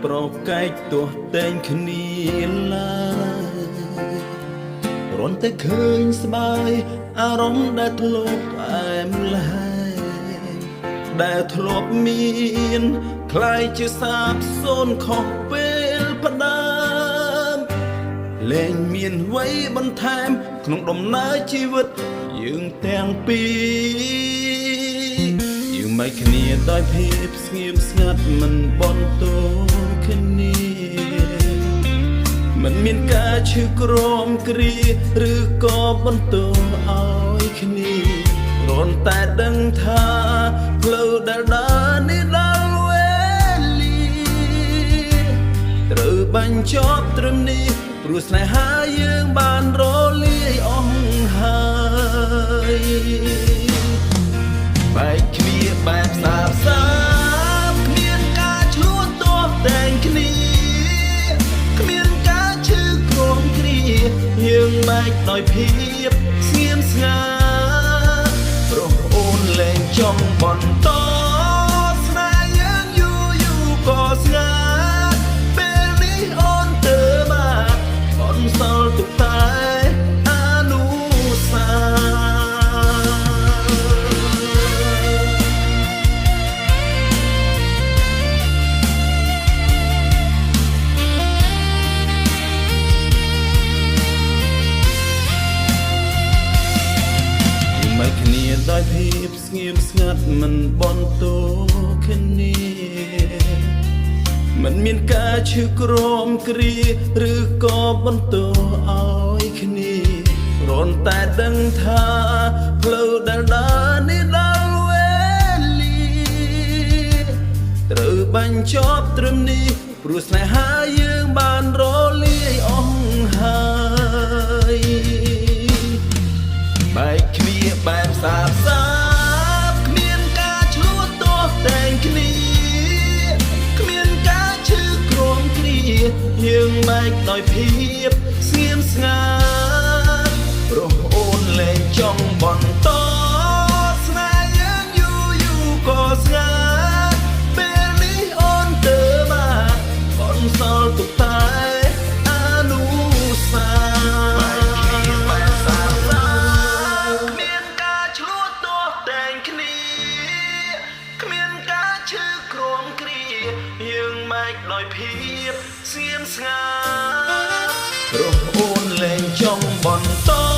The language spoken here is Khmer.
ប្រកែកទោះតែងគ្នាឡើយរន់តែឃើញស្បើយអារម្មណ៍ដែលធ្លាប់ផ្អែមឡើយដែលធ្លាប់មានคล้ายជាសាបសូន្យខុសពេលផ្ដើមលែងមានអ្វីបន្ថែមក្នុងដំណើរជីវិតយើងទាំងពីរយើងមិនគ្នាដោយភាពស្ងៀមស្ងាត់មិនបន្តគ្នាមិនមានការឈឺក្រមគ្រាឬក៏បន្តឲ្យគ្នារនតែដឹងថាផ្លូវដែលដើរនេះដល់វេលាត្រូវបាញ់ចប់ត្រឹមនេះព្រោះស្នេហាយើងបានរលាយអស់ហើយបែកគ្នាបែបសាបសាបគ្មានការឈ្លោះទាស់តែងគ្នាគ្មានការឈឺក្រមគ្រាយើងបែកដោយភាពស្ងៀមស្ងាត់ព្រោះអូនលែងចង់បន្តស្នេហ៍យើងយូរក៏ស្ងាត់ពេលនេះអូនទៅមកអូនសល់ទុកតែអនុស្សាវរីយ៍គ្នាដោយភាពស្ងៀមស្ងាត់មិនបន្តគ្នាមិនមានការឈឺក្រមគ្រាឬក៏បន្តឲ្យគ្នារនតែដឹងថាផ្លូវដែលដើរនេះដល់វេលាត្រូវបាញ់ចប់ត្រឹមនេះព្រោះស្នេហាយើងបានរលាយអស់ហើយបែកគ្នាបែបសាបសាបគ្មានការឈ្លោះទាស់តែងគ្នាគ្មានការឈឺក្រមគ្រាយើងបែកដោយភាពស្ងៀមស្ងាត់ព្រោះអូនលែងចង់បន្តស្នេហ៍យើងយូរក៏ស្ងាត់ពេលនេះអូនទៅមកអូនសល់ទុកតែអនុស្សាវរីយ៍យើងបែកដោយភាពស្ងៀមស្ងាត់ព្រោះអូនលែងចង់បន្ត